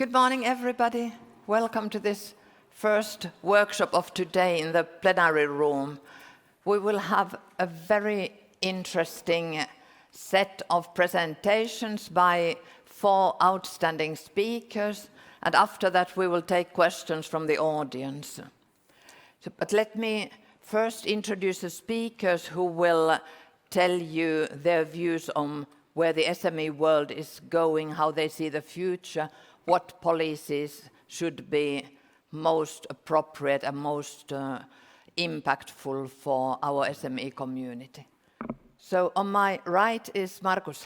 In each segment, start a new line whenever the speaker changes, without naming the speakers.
Good morning, everybody. Welcome to this first workshop of today in the plenary room. We will have a very interesting set of presentations by 4 outstanding speakers, and after that we will take questions from the audience. But let me first introduce the speakers who will tell you their views on where the SME world is going, how they see the future, what policies should be most appropriate and most impactful for our SME community. So on my right is Markus,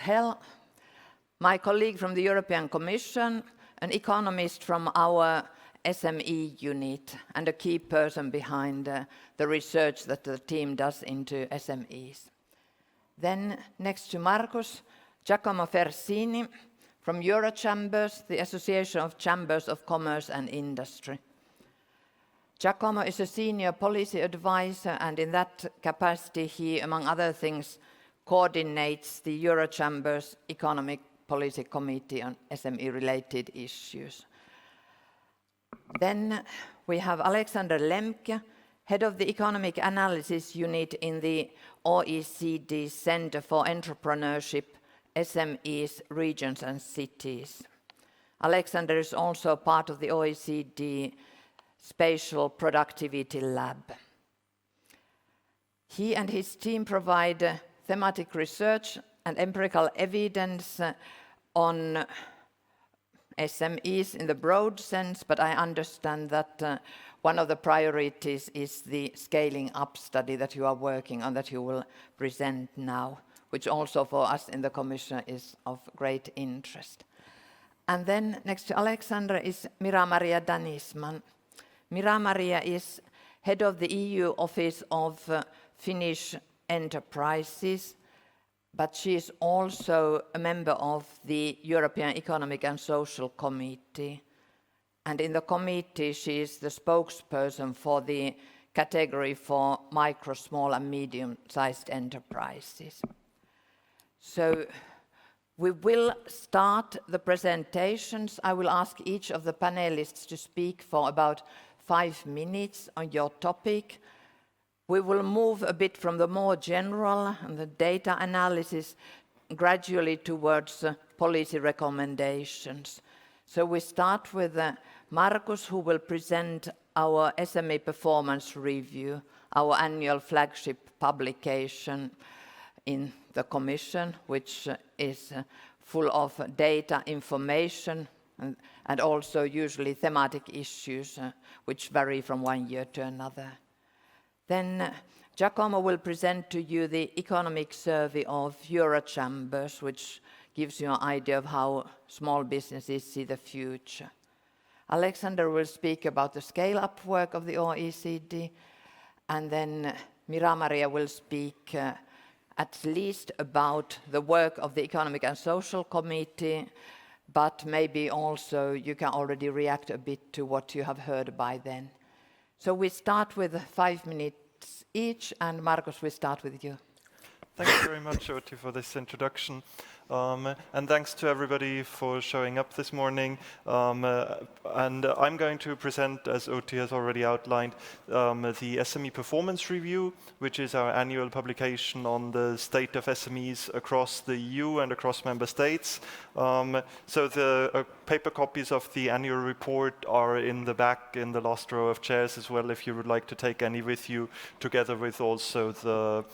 my colleague from the European Commission, an economist from our SME unit and a key person behind the research that the team does into SMEs. Then next to Markus, Giacomo Fersini from Eurochambres, the Association of Chambers of Commerce and Industry. Giacomo is a senior policy advisor, and in that capacity he, among other things, coordinates the Eurochambres Economic Policy Committee on SME-related issues. Then we have Alexander Lembcke, head of the Economic Analysis Unit in the OECD Center for Entrepreneurship, SMEs, Regions and Cities. Alexander is also part of the OECD Spatial Productivity Lab. He and his team provide thematic research and empirical evidence on SMEs in the broad sense, but I understand that one of the priorities is the scaling up study that you are working on, that you will present now, which also for us in the Commission is of great interest. And then next to Alexander is Mira-Maria Danisman. Mira-Maria is head of the EU Office of Finnish Enterprises, but she is also a member of the European Economic and Social Committee. And in the committee, she is the spokesperson for the category for micro, small and medium-sized enterprises. So we will start the presentations. I will ask each of the panelists to speak for about 5 minutes on your topic. We will move a bit from the more general and the data analysis gradually towards policy recommendations. So we start with Markus, who will present our SME performance review, our annual flagship publication in the Commission, which is full of data, information, and also usually thematic issues, which vary from one year to another. Then Giacomo will present to you the economic survey of Eurochambres, which gives you an idea of how small businesses see the future. Alexander will speak about the scale-up work of the OECD, and then Mira-Maria will speak at least about the work of the Economic and Social Committee, but maybe also you can already react a bit to what you have heard by then. So we start with 5 minutes each, and Markus, we start with you.
Thank you very much, Outi, for this introduction. And thanks to everybody for showing up this morning. And I'm going to present, as Outi has already outlined, the SME Performance Review, which is our annual publication on the state of SMEs across the EU and across member states. So the paper copies of the annual report are in the back in the last row of chairs as well, if you would like to take any with you, together with also the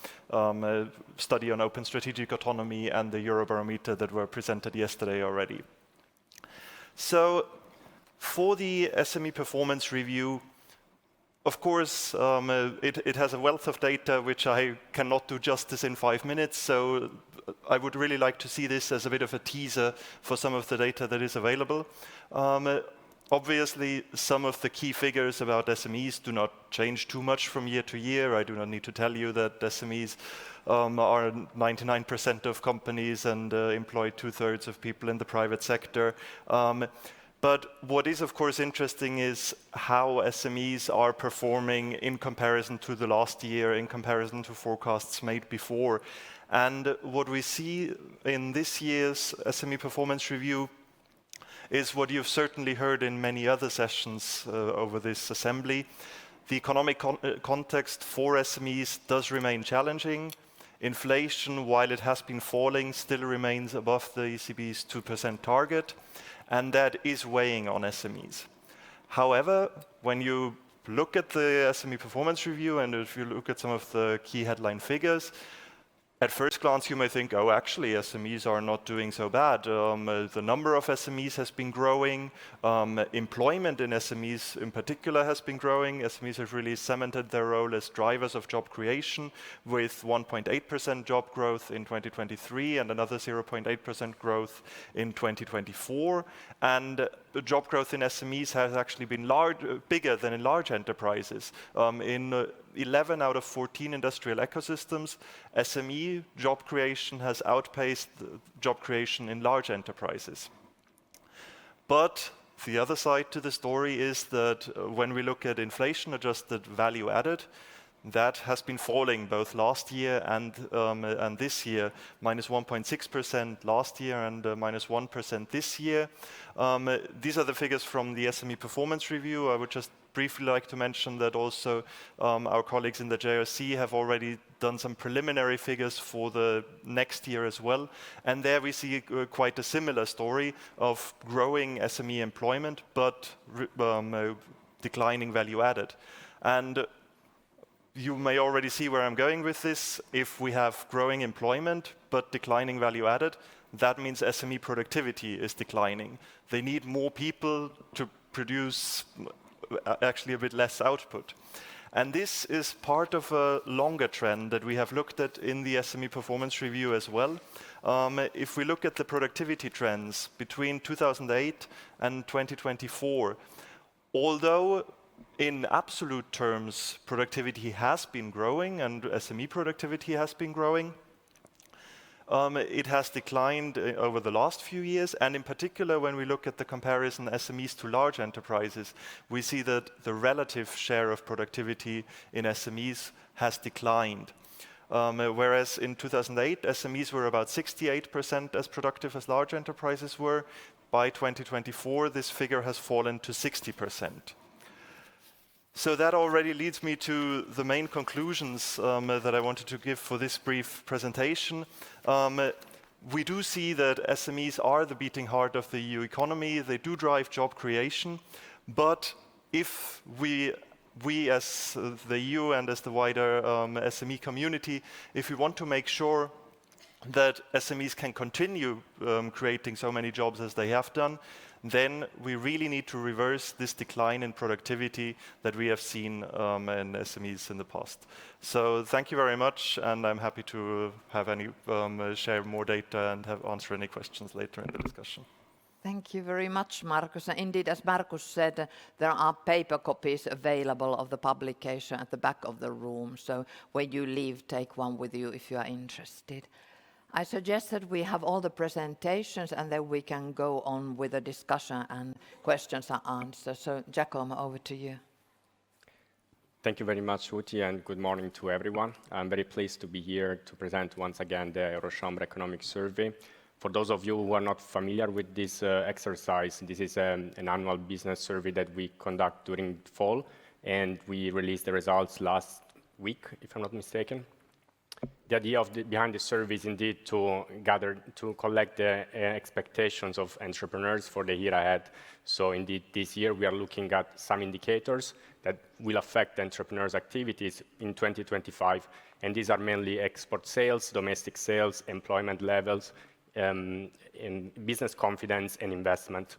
study on open strategic autonomy and the Eurobarometer that were presented yesterday already. So for the SME Performance Review, of course, it has a wealth of data which I cannot do justice in 5 minutes, so I would really like to see this as a bit of a teaser for some of the data that is available. Obviously, some of the key figures about SMEs do not change too much from year to year. I do not need to tell you that SMEs are 99% of companies and employ 2/3 of people in the private sector. But what is, of course, interesting is how SMEs are performing in comparison to the last year, in comparison to forecasts made before. And what we see in this year's SME Performance Review is what you've certainly heard in many other sessions over this assembly. The economic context for SMEs does remain challenging. Inflation, while it has been falling, still remains above the ECB's 2% target, and that is weighing on SMEs. However, when you look at the SME performance review and if you look at some of the key headline figures, at first glance you may think, oh, actually SMEs are not doing so bad. The number of SMEs has been growing. Employment in SMEs in particular has been growing. SMEs have really cemented their role as drivers of job creation with 1.8% job growth in 2023 and another 0.8% growth in 2024. And the job growth in SMEs has actually been bigger than in large enterprises. In 11 out of 14 industrial ecosystems, SME job creation has outpaced job creation in large enterprises. But the other side to the story is that when we look at inflation-adjusted value added, that has been falling both last year and this year, minus 1.6% last year and minus 1% this year. These are the figures from the SME performance review. I would just briefly like to mention that also our colleagues in the JRC have already done some preliminary figures for the next year as well. And there we see quite a similar story of growing SME employment, but declining value added. And you may already see where I'm going with this. If we have growing employment, but declining value added, that means SME productivity is declining. They need more people to produce actually a bit less output. And this is part of a longer trend that we have looked at in the SME performance review as well. If we look at the productivity trends between 2008 and 2024, although in absolute terms productivity has been growing and SME productivity has been growing, it has declined over the last few years, and in particular when we look at the comparison SMEs to large enterprises, we see that the relative share of productivity in SMEs has declined. Whereas in 2008, SMEs were about 68% as productive as large enterprises were. By 2024, this figure has fallen to 60%. So that already leads me to the main conclusions that I wanted to give for this brief presentation. We do see that SMEs are the beating heart of the EU economy. They do drive job creation. But if we as the EU and as the wider SME community, if we want to make sure that SMEs can continue creating so many jobs as they have done, then we really need to reverse this decline in productivity that we have seen in SMEs in the past. So thank you very much, and I'm happy to have share more data and answer any questions later in the discussion.
Thank you very much, Markus. Indeed, as Markus said, there are paper copies available of the publication at the back of the room. So when you leave, take one with you if you are interested. I suggest that we have all the presentations and then we can go on with the discussion and questions and answers. So Giacomo, over to you.
Thank you very much, Outi, and good morning to everyone. I'm very pleased to be here to present once again the Eurochambres Economic Survey. For those of you who are not familiar with this exercise, this is an annual business survey that we conduct during fall, and we released the results last week, if I'm not mistaken. The idea behind the survey is indeed to collect the expectations of entrepreneurs for the year ahead. So indeed, this year we are looking at some indicators that will affect entrepreneurs' activities in 2025. And these are mainly export sales, domestic sales, employment levels, in business confidence and investment.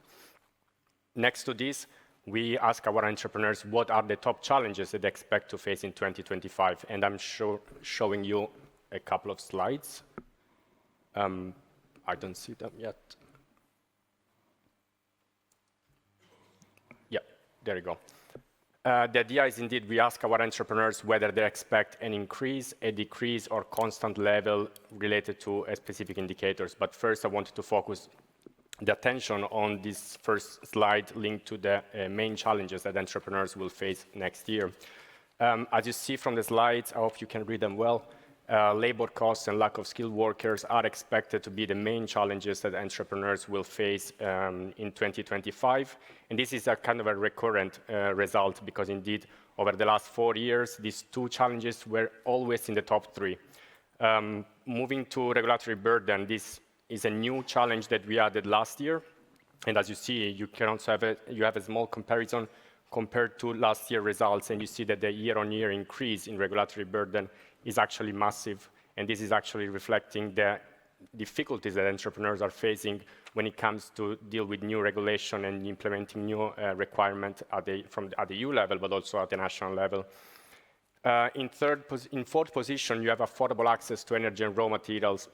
Next to this, we ask our entrepreneurs what are the top challenges that they expect to face in 2025. And I'm showing you a couple of slides. I don't see them yet. Yeah, there you go. The idea is indeed we ask our entrepreneurs whether they expect an increase, a decrease, or constant level related to specific indicators. But first, I wanted to focus the attention on this first slide linked to the main challenges that entrepreneurs will face next year. As you see from the slides, I hope you can read them well. Labor costs and lack of skilled workers are expected to be the main challenges that entrepreneurs will face in 2025. And this is a kind of a recurrent result because indeed, over the last 4 years, these two challenges were always in the top 3. Moving to regulatory burden, this is a new challenge that we added last year. And as you see, you can also have a small comparison compared to last year's results, and you see that the year-on-year increase in regulatory burden is actually massive, and this is actually reflecting the difficulties that entrepreneurs are facing when it comes to deal with new regulation and implementing new requirements at the EU level, but also at the national level. In fourth position, you have affordable access to energy and raw materials.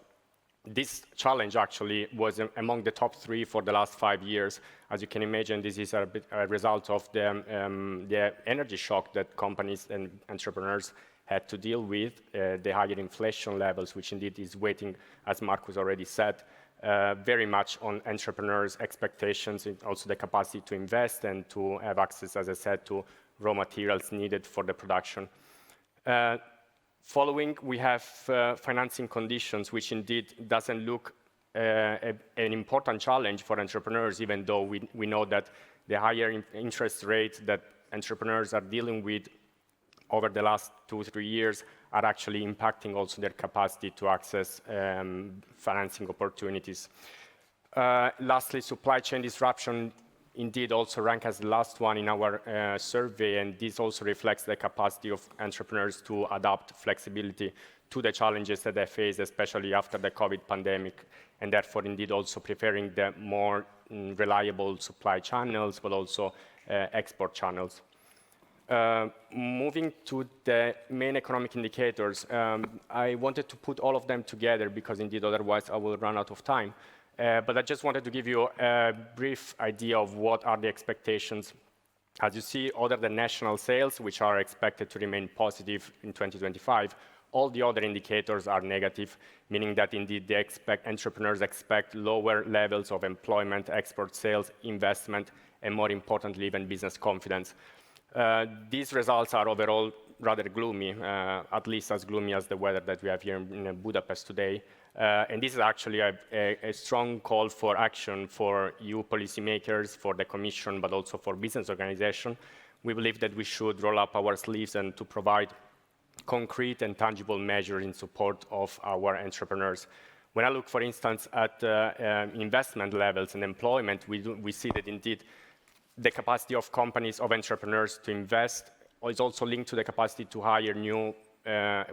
This challenge actually was among the top 3 for the last 5 years. As you can imagine, this is a result of the energy shock that companies and entrepreneurs had to deal with, the higher inflation levels, which indeed is weighing, as Markus already said, very much on entrepreneurs' expectations and also the capacity to invest and to have access, as I said, to raw materials needed for the production. Following, we have financing conditions, which indeed doesn't look an important challenge for entrepreneurs, even though we know that the higher interest rates that entrepreneurs are dealing with over the last 2-3 years are actually impacting also their capacity to access financing opportunities. Lastly, supply chain disruption indeed also rank as the last one in our survey, and this also reflects the capacity of entrepreneurs to adapt flexibility to the challenges that they face, especially after the COVID pandemic, and therefore indeed also preferring the more reliable supply channels, but also export channels. Moving to the main economic indicators, I wanted to put all of them together because indeed otherwise I will run out of time. But I just wanted to give you a brief idea of what are the expectations. As you see, other than national sales, which are expected to remain positive in 2025, all the other indicators are negative, meaning that indeed entrepreneurs expect lower levels of employment, export sales, investment, and more importantly, even business confidence. These results are overall rather gloomy, at least as gloomy as the weather that we have here in Budapest today. And this is actually a strong call for action for EU policymakers, for the Commission, but also for business organizations. We believe that we should roll up our sleeves and to provide concrete and tangible measures in support of our entrepreneurs. When I look, for instance, at investment levels and employment, we see that indeed the capacity of companies, of entrepreneurs to invest is also linked to the capacity to hire new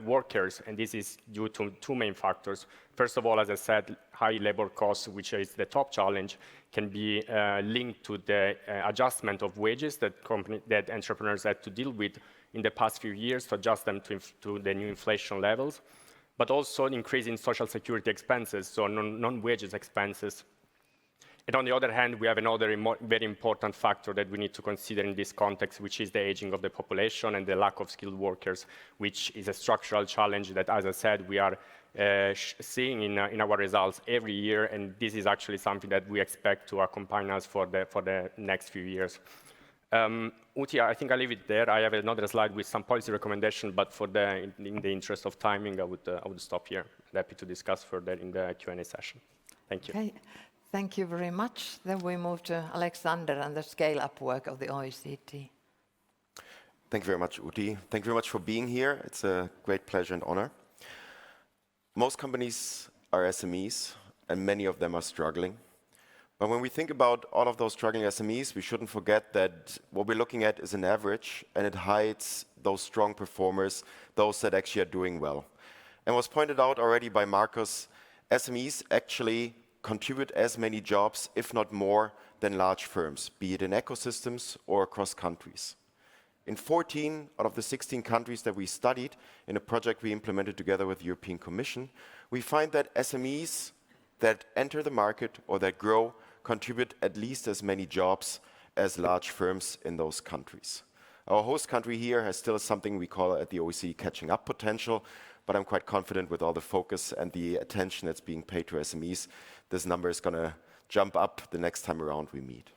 workers, and this is due to 2 main factors. First of all, as I said, high labor costs, which is the top challenge, can be linked to the adjustment of wages that entrepreneurs had to deal with in the past few years to adjust them to the new inflation levels, but also an increase in social security expenses, so non-wages expenses. And on the other hand, we have another very important factor that we need to consider in this context, which is the aging of the population and the lack of skilled workers, which is a structural challenge that, as I said, we are seeing in our results every year, and this is actually something that we expect to accompany us for the next few years. Outi, I think I'll leave it there. I have another slide with some policy recommendations, but in the interest of timing, I would stop here. I'm happy to discuss further in the Q&A session. Thank you.
Okay. Thank you very much. Then we move to Alexander and the scale-up work of the OECD.
Thank you very much, Outi. Thank you very much for being here. It's a great pleasure and honor. Most companies are SMEs, and many of them are struggling. But when we think about all of those struggling SMEs, we shouldn't forget that what we're looking at is an average, and it hides those strong performers, those that actually are doing well. And was pointed out already by Markus, SMEs actually contribute as many jobs, if not more, than large firms, be it in ecosystems or across countries. In 14 out of the 16 countries that we studied in a project we implemented together with the European Commission, we find that SMEs that enter the market or that grow contribute at least as many jobs as large firms in those countries. Our host country here has still something we call at the OECD catching up potential, but I'm quite confident with all the focus and the attention that's being paid to SMEs, this number is going to jump up the next time around we meet.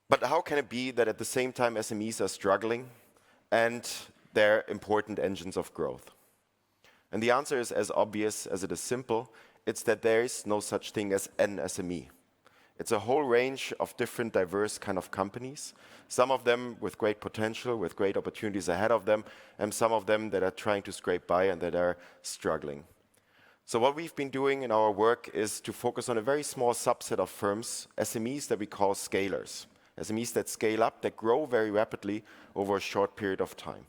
But how can it be that at the same time SMEs are struggling and they're important engines of growth. And the answer is as obvious as it is simple. It's that there is no such thing as an SME. It's a whole range of different diverse kind of companies, some of them with great potential, with great opportunities ahead of them, and some of them that are trying to scrape by and that are struggling. So what we've been doing in our work is to focus on a very small subset of firms, SMEs that we call scalers, SMEs that scale up, that grow very rapidly over a short period of time.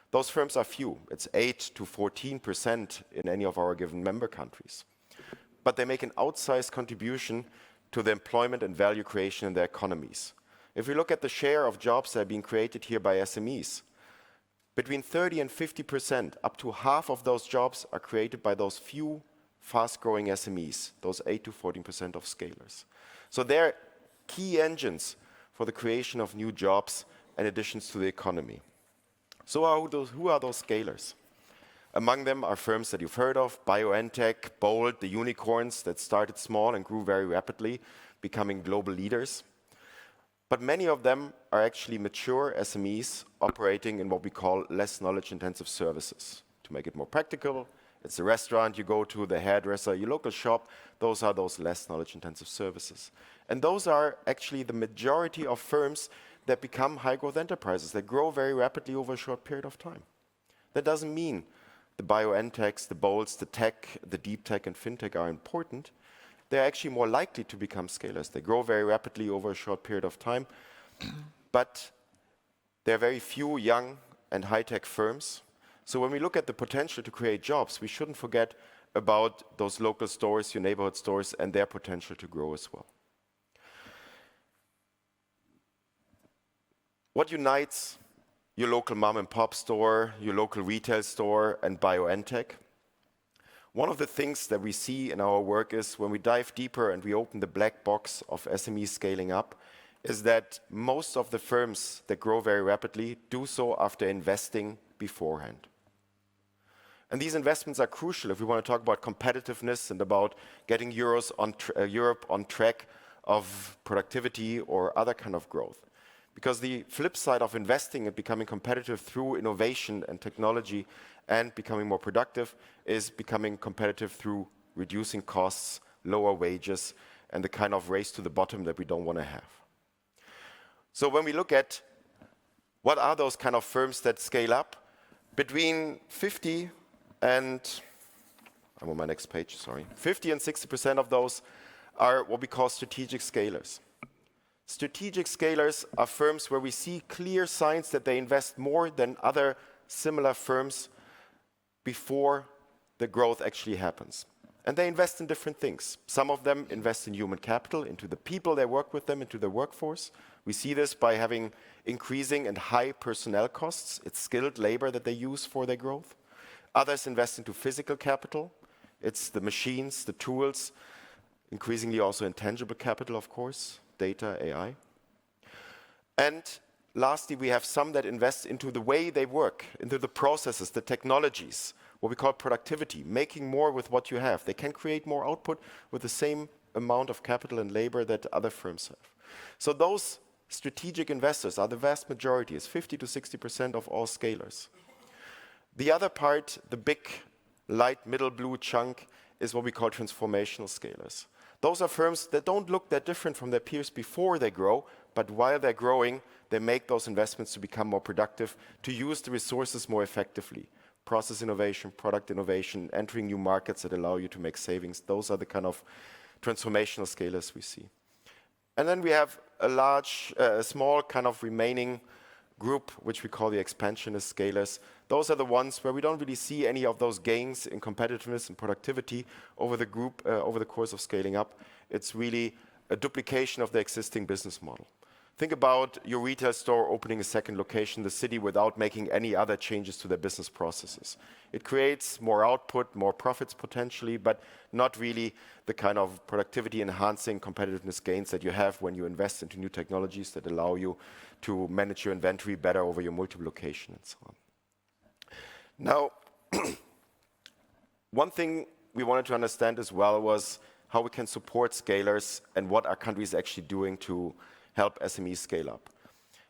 Those firms are few. It's 8 to 14% in any of our given member countries. But they make an outsized contribution to the employment and value creation in their economies. If we look at the share of jobs that are being created here by SMEs, between 30 and 50%, up to half of those jobs are created by those few fast-growing SMEs, those 8 to 14% of scalers. So they're key engines for the creation of new jobs and additions to the economy. So who are those scalers? Among them are firms that you've heard of, BioNTech, Bold, the unicorns that started small and grew very rapidly, becoming global leaders. But many of them are actually mature SMEs operating in what we call less knowledge-intensive services. To make it more practical, it's the restaurant you go to, the hairdresser, your local shop. Those are those less knowledge-intensive services. And those are actually the majority of firms that become high-growth enterprises, that grow very rapidly over a short period of time. That doesn't mean the BioNTechs, the Bolds, the tech, the deep tech and fintech are important. They're actually more likely to become scalers. They grow very rapidly over a short period of time, but there are very few young and high-tech firms. So when we look at the potential to create jobs, we shouldn't forget about those local stores, your neighborhood stores, and their potential to grow as well. What unites your local mom and pop store, your local retail store, and BioNTech? One of the things that we see in our work is when we dive deeper and we open the black box of SME scaling up, is that most of the firms that grow very rapidly do so after investing beforehand. And these investments are crucial if we want to talk about competitiveness and about getting Europe on track of productivity or other kind of growth. Because the flip side of investing and becoming competitive through innovation and technology and becoming more productive is becoming competitive through reducing costs, lower wages, and the kind of race to the bottom that we don't want to have. So when we look at what are those kind of firms that scale up, between 50 and, I'm on my next page, sorry, 50 and 60% of those are what we call strategic scalers. Strategic scalers are firms where we see clear signs that they invest more than other similar firms before the growth actually happens. And they invest in different things. Some of them invest in human capital, into the people that work with them, into their workforce. We see this by having increasing and high personnel costs. It's skilled labor that they use for their growth. Others invest into physical capital. It's the machines, the tools, increasingly also intangible capital, of course, data, AI. And lastly, we have some that invest into the way they work, into the processes, the technologies, what we call productivity, making more with what you have. They can create more output with the same amount of capital and labor that other firms have. So those strategic investors are the vast majority, it's 50 to 60% of all scalers. The other part, the big light middle blue chunk, is what we call transformational scalers. Those are firms that don't look that different from their peers before they grow, but while they're growing, they make those investments to become more productive, to use the resources more effectively. Process innovation, product innovation, entering new markets that allow you to make savings. Those are the kind of transformational scalers we see. And then we have a small kind of remaining group, which we call the expansionist scalers. Those are the ones where we don't really see any of those gains in competitiveness and productivity over the course of scaling up. It's really a duplication of the existing business model. Think about your retail store opening a second location in the city without making any other changes to their business processes. It creates more output, more profits potentially, but not really the kind of productivity enhancing competitiveness gains that you have when you invest into new technologies that allow you to manage your inventory better over your multiple location and so on. Now, one thing we wanted to understand as well was how we can support scalers and what are countries actually doing to help SMEs scale up.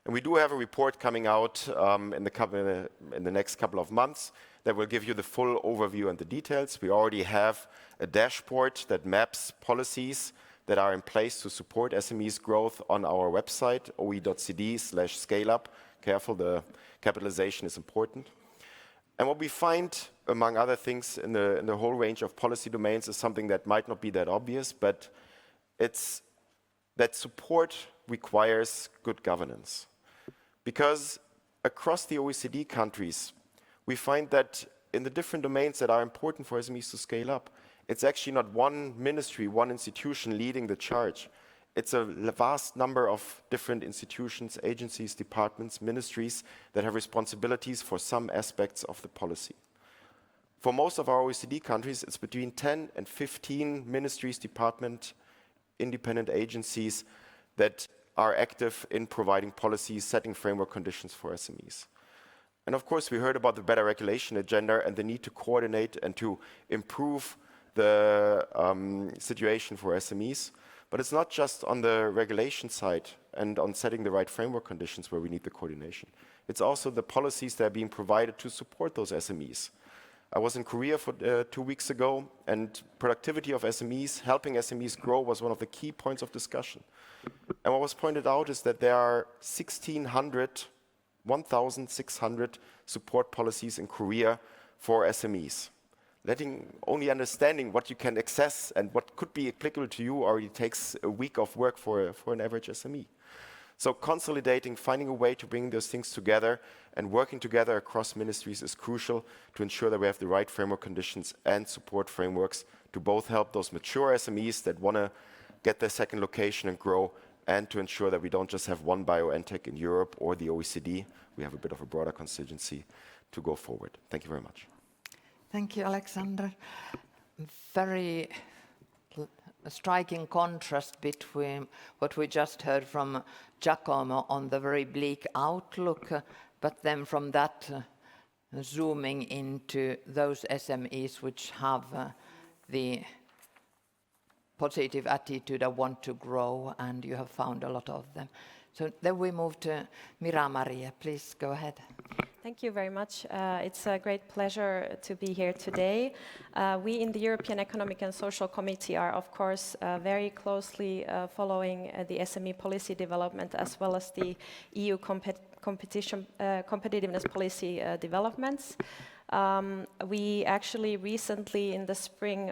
And we do have a report coming out in the next couple of months that will give you the full overview and the details. We already have a dashboard that maps policies that are in place to support SMEs growth on our website, oe.cd/scaleup. Careful, the capitalization is important. And what we find, among other things, in the whole range of policy domains is something that might not be that obvious, but it's that support requires good governance. Because across the OECD countries, we find that in the different domains that are important for SMEs to scale up, it's actually not one ministry, one institution leading the charge. It's a vast number of different institutions, agencies, departments, ministries that have responsibilities for some aspects of the policy. For most of our OECD countries, it's between 10 and 15 ministries, departments, independent agencies that are active in providing policies, setting framework conditions for SMEs. And of course, we heard about the better regulation agenda and the need to coordinate and to improve the situation for SMEs. But it's not just on the regulation side and on setting the right framework conditions where we need the coordination. It's also the policies that are being provided to support those SMEs. I was in Korea for 2 weeks ago, and productivity of SMEs, helping SMEs grow, was one of the key points of discussion. And what was pointed out is that there are 1,600 support policies in Korea for SMEs. Only understanding what you can access and what could be applicable to you already takes a week of work for an average SME. So consolidating, finding a way to bring those things together and working together across ministries is crucial to ensure that we have the right framework conditions and support frameworks to both help those mature SMEs that want to get their second location and grow, and to ensure that we don't just have one BioNTech in Europe or the OECD. We have a bit of a broader constituency to go forward. Thank you very much.
Thank you, Alexander. Very striking contrast between what we just heard from Giacomo on the very bleak outlook, but then from that zooming into those SMEs which have the positive attitude of want to grow, and you have found a lot of them. So then we move to Mira-Maria. Please go ahead.
Thank you very much. It's a great pleasure to be here today. We in the European Economic and Social Committee are, of course, very closely following the SME policy development as well as the EU competitiveness policy developments. We actually recently in the spring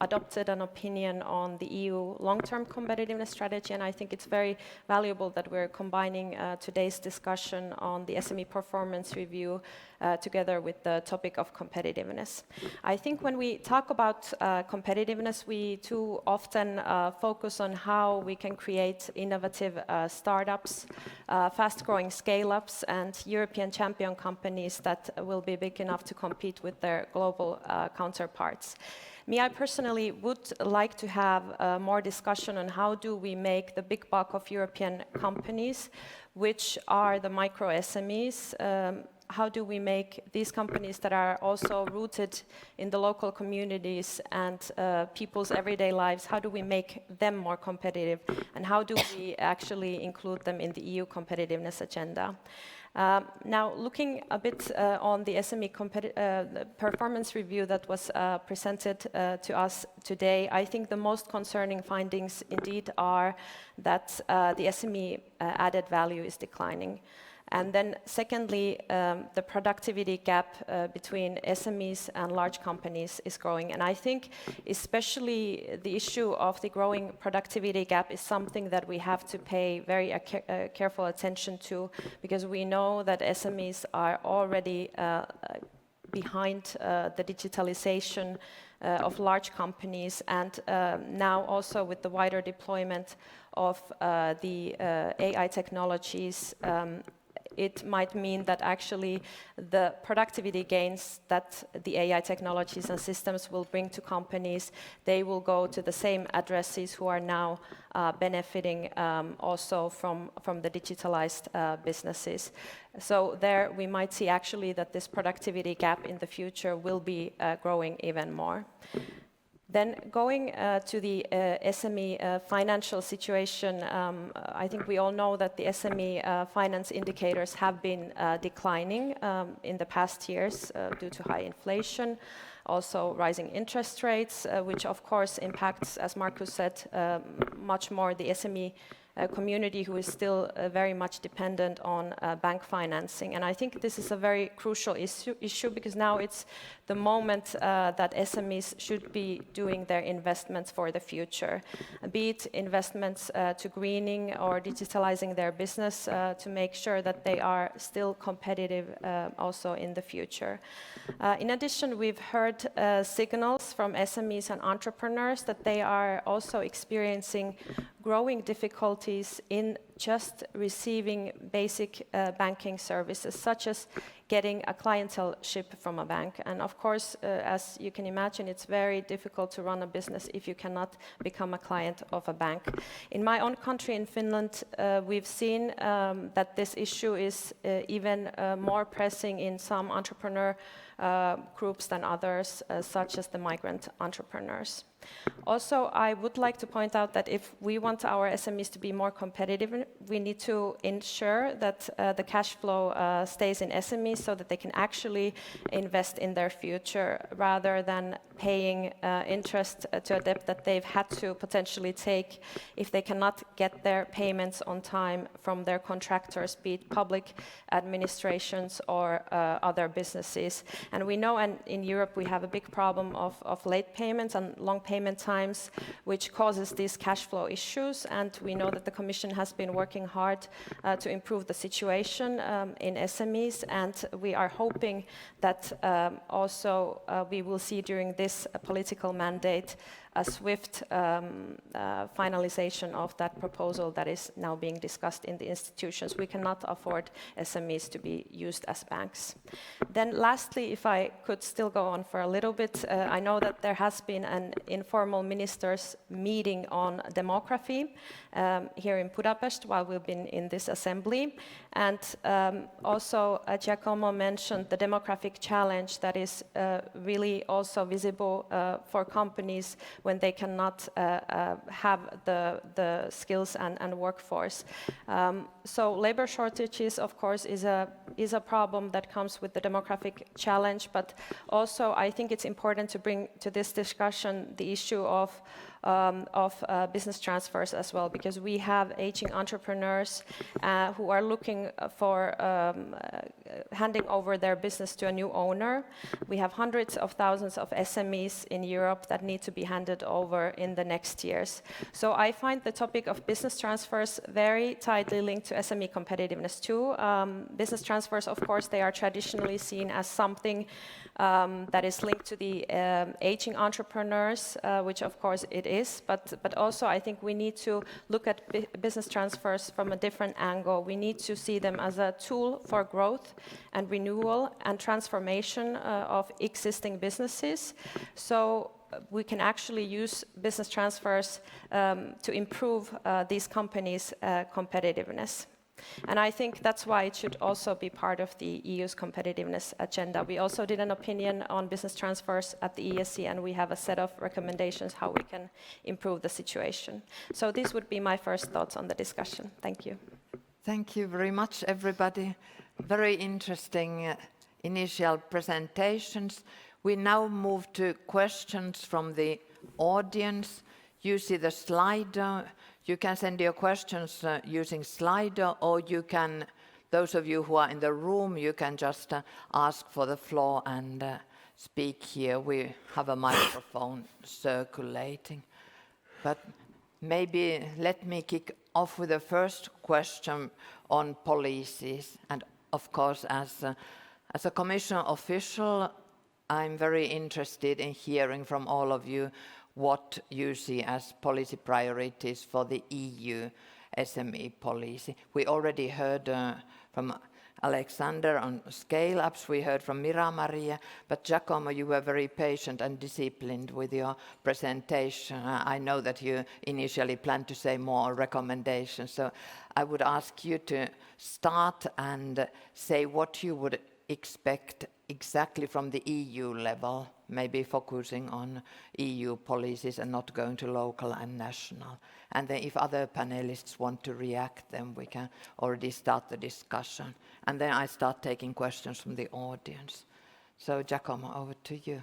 adopted an opinion on the EU long-term competitiveness strategy, and I think it's very valuable that we're combining today's discussion on the SME performance review together with the topic of competitiveness. I think when we talk about competitiveness, we too often focus on how we can create innovative startups, fast-growing scale-ups, and European champion companies that will be big enough to compete with their global counterparts. I personally would like to have more discussion on how do we make the big bulk of European companies, which are the micro SMEs, how do we make these companies that are also rooted in the local communities and people's everyday lives, how do we make them more competitive, and how do we actually include them in the EU competitiveness agenda? Now, looking a bit on the SME performance review that was presented to us today, I think the most concerning findings indeed are that the SME added value is declining. And then secondly, the productivity gap between SMEs and large companies is growing. And I think especially the issue of the growing productivity gap is something that we have to pay very careful attention to, because we know that SMEs are already behind the digitalization of large companies, and now also with the wider deployment of the AI technologies, it might mean that actually the productivity gains that the AI technologies and systems will bring to companies, they will go to the same addresses who are now benefiting also from the digitalized businesses. So there we might see actually that this productivity gap in the future will be growing even more. Then going to the SME financial situation, I think we all know that the SME finance indicators have been declining in the past years due to high inflation, also rising interest rates, which of course impacts, as Markus said, much more the SME community, who is still very much dependent on bank financing. And I think this is a very crucial issue because now it's the moment that SMEs should be doing their investments for the future, be it investments to greening or digitalizing their business to make sure that they are still competitive also in the future. In addition, we've heard signals from SMEs and entrepreneurs that they are also experiencing growing difficulties in just receiving basic banking services, such as getting a clienteleship from a bank. And of course, as you can imagine, it's very difficult to run a business if you cannot become a client of a bank. In my own country, in Finland, we've seen that this issue is even more pressing in some entrepreneur groups than others, such as the migrant entrepreneurs. Also, I would like to point out that if we want our SMEs to be more competitive, we need to ensure that the cash flow stays in SMEs so that they can actually invest in their future rather than paying interest to a debt that they've had to potentially take if they cannot get their payments on time from their contractors, be it public administrations or other businesses. And we know, and in Europe we have a big problem of late payments and long payment times, which causes these cash flow issues. And we know that the Commission has been working hard to improve the situation in SMEs, and we are hoping that also we will see during this political mandate a swift finalization of that proposal that is now being discussed in the institutions. We cannot afford SMEs to be used as banks. Then lastly, if I could still go on for a little bit, I know that there has been an informal ministers meeting on demography here in Budapest while we've been in this assembly. And also Giacomo mentioned the demographic challenge that is really also visible for companies when they cannot have the skills and workforce. So labor shortages, of course, is a problem that comes with the demographic challenge, but also I think it's important to bring to this discussion the issue of business transfers as well, because we have aging entrepreneurs who are looking for handing over their business to a new owner. We have hundreds of thousands of SMEs in Europe that need to be handed over in the next years. So I find the topic of business transfers very tightly linked to SME competitiveness too. Business transfers, of course, they are traditionally seen as something that is linked to the aging entrepreneurs, which of course it is, but also I think we need to look at business transfers from a different angle. We need to see them as a tool for growth and renewal and transformation of existing businesses. So we can actually use business transfers to improve these companies' competitiveness. And I think that's why it should also be part of the EU's competitiveness agenda. We also did an opinion on business transfers at the EESC, and we have a set of recommendations how we can improve the situation. So these would be my first thoughts on the discussion. Thank you.
Thank you very much, everybody. Very interesting initial presentations. We now move to questions from the audience. You see the Slido. You can send your questions using Slido, or you can, those of you who are in the room, you can just ask for the floor and speak here. We have a microphone circulating. But maybe let me kick off with the first question on policies. And of course, as a Commission official, I'm very interested in hearing from all of you what you see as policy priorities for the EU SME policy. We already heard from Alexander on scale-ups, we heard from Mira-Maria, but Giacomo, you were very patient and disciplined with your presentation. I know that you initially planned to say more recommendations, so I would ask you to start and say what you would expect exactly from the EU level, maybe focusing on EU policies and not going to local and national. And then if other panelists want to react, then we can already start the discussion. And then I start taking questions from the audience. So Giacomo, over to you.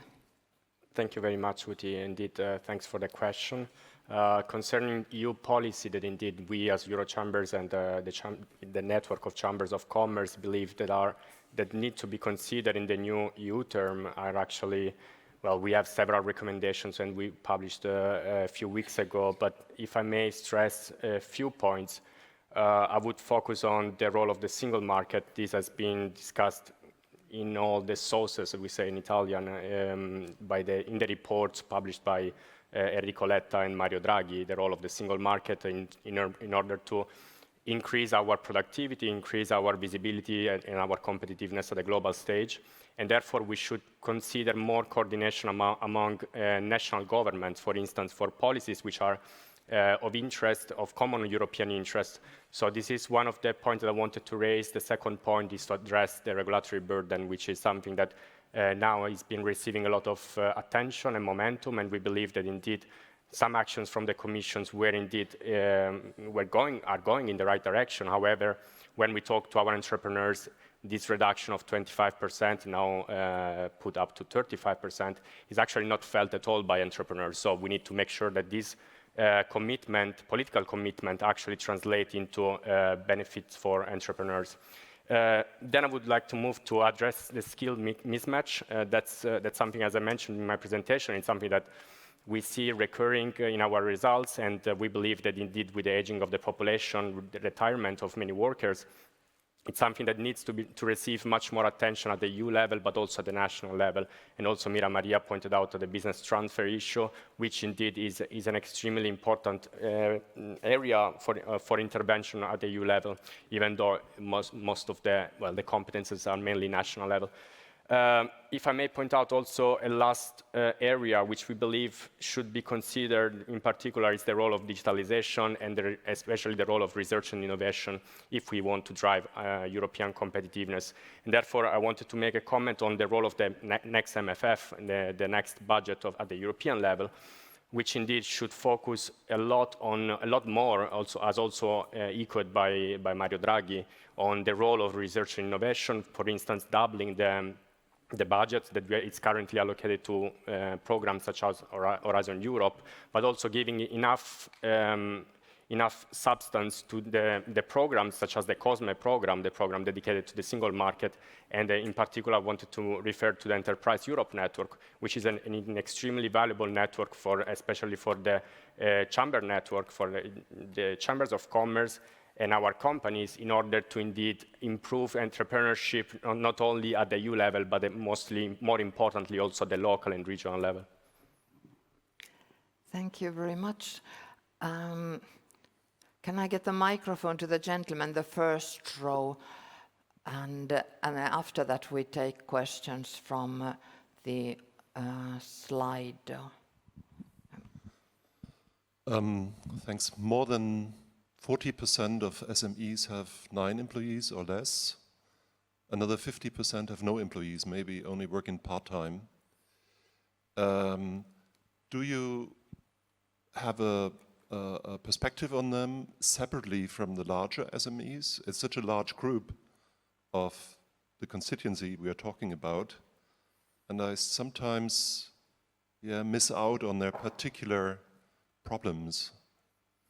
Thank you very much, Outi. Indeed, thanks for the question. Concerning EU policy, that indeed we as Eurochambres and the network of chambers of commerce believe that need to be considered in the new EU term are actually, well, we have several recommendations and we published a few weeks ago, but if I may stress a few points, I would focus on the role of the single market. This has been discussed in all the sources, we say in Italian, in the reports published by Enrico Letta and Mario Draghi, the role of the single market in order to increase our productivity, increase our visibility and our competitiveness at the global stage. And therefore, we should consider more coordination among national governments, for instance, for policies which are of interest, of common European interest. So this is one of the points that I wanted to raise. The second point is to address the regulatory burden, which is something that now has been receiving a lot of attention and momentum, and we believe that indeed some actions from the commissions were indeed are going in the right direction. However, when we talk to our entrepreneurs, this reduction of 25% now put up to 35% is actually not felt at all by entrepreneurs. So we need to make sure that this political commitment actually translate into benefits for entrepreneurs. Then I would like to move to address the skill mismatch. That's something, as I mentioned in my presentation, it's something that we see recurring in our results, and we believe that indeed with the aging of the population, the retirement of many workers, it's something that needs to receive much more attention at the EU level, but also at the national level. And also Mira-Maria pointed out the business transfer issue, which indeed is an extremely important area for intervention at the EU level, even though most of the competences are mainly national level. If I may point out also a last area which we believe should be considered in particular is the role of digitalization and especially the role of research and innovation if we want to drive European competitiveness. And therefore, I wanted to make a comment on the role of the next MFF, the next budget at the European level, which indeed should focus a lot more, also echoed by Mario Draghi, on the role of research and innovation, for instance, doubling the budget that it's currently allocated to programs such as Horizon Europe, but also giving enough substance to the programs such as the COSME program, the program dedicated to the single market, and in particular I wanted to refer to the Enterprise Europe network, which is an extremely valuable network especially for the chamber network, for the chambers of commerce and our companies in order to indeed improve entrepreneurship, not only at the EU level, but more importantly, also the local and regional level.
Thank you very much. Can I get the microphone to the gentleman, the first row? And after that, we take questions from the slide.
Thanks. More than 40% of SMEs have 9 employees or less. Another 50% have no employees, maybe only working part-time. Do you have a perspective on them separately from the larger SMEs? It's such a large group of the constituency we are talking about, and I sometimes miss out on their particular problems.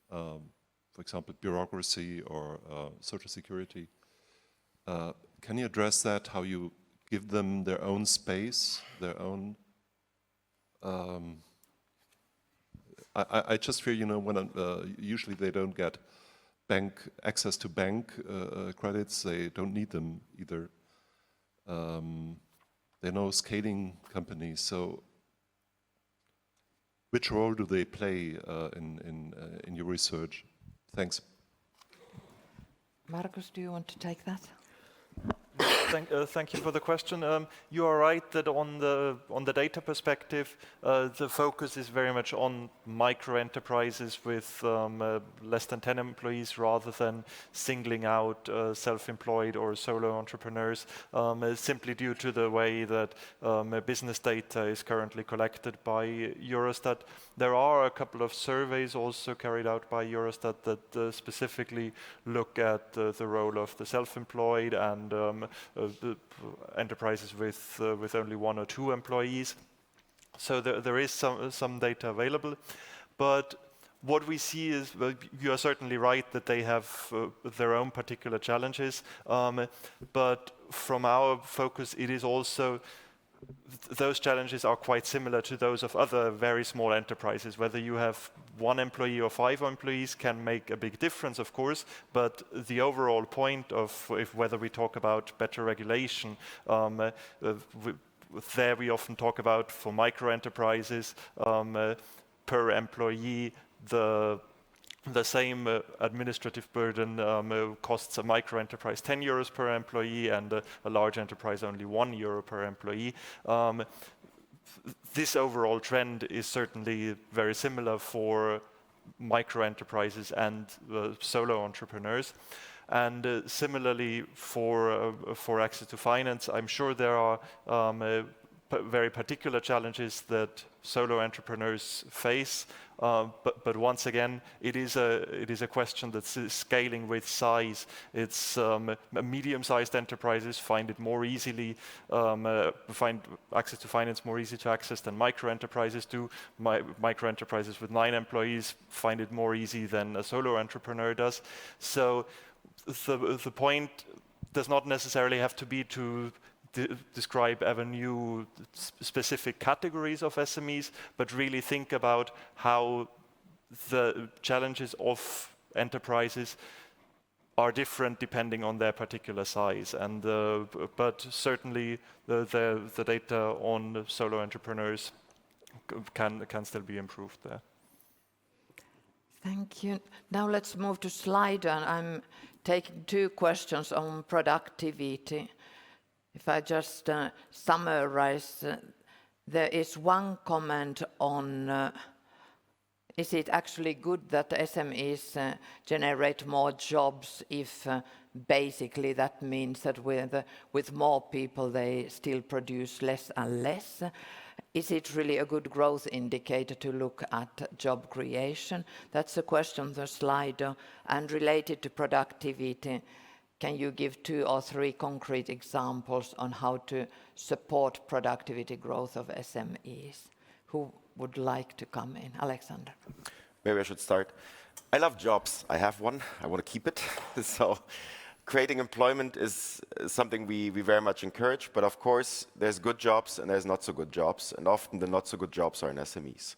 For example, bureaucracy or social security. Can you address that, how you give them their own space, their own... I just fear, when usually they don't get access to bank credits, they don't need them either. They're no scaling companies, so which role do they play in your research? Thanks.
Markus, do you want to take that?
Thank you for the question. You are right that on the data perspective, the focus is very much on micro enterprises with less than 10 employees, rather than singling out self-employed or solo entrepreneurs, simply due to the way that business data is currently collected by Eurostat. There are a couple of surveys also carried out by Eurostat that specifically look at the role of the self-employed and the enterprises with only 1 or 2 employees. So there is some data available, but what we see is, well, you are certainly right that they have their own particular challenges, but from our focus, it is also those challenges are quite similar to those of other very small enterprises. Whether you have 1 employee or 5 employees can make a big difference, of course, but the overall point of whether we talk about better regulation, there we often talk about, for micro enterprises, per employee, the same administrative burden costs a micro enterprise 10 euros per employee, and a large enterprise only 1 euro per employee. This overall trend is certainly very similar for micro enterprises and solo entrepreneurs. And similarly for access to finance, I'm sure there are very particular challenges that solo entrepreneurs face, but once again, it is a question that's scaling with size. It's medium-sized enterprises find it more easily, find access to finance more easy to access than micro enterprises do. Micro enterprises with 9 employees find it more easy than a solo entrepreneur does. So the point does not necessarily have to be to describe ever new specific categories of SMEs, but really think about how the challenges of enterprises are different depending on their particular size. And but certainly the data on solo entrepreneurs can still be improved there.
Thank you. Now let's move to slide, and I'm taking 2 questions on productivity. If I just summarize, there is one comment on is it actually good that SMEs generate more jobs if basically that means that with more people they still produce less and less? Is it really a good growth indicator to look at job creation? That's a question on the slide. And related to productivity, can you give 2 or 3 concrete examples on how to support productivity growth of SMEs? Who would like to come in? Alexander.
Maybe I should start. I love jobs. I have one. I want to keep it. So creating employment is something we very much encourage. But of course, there's good jobs and there's not so good jobs. And often the not so good jobs are in SMEs.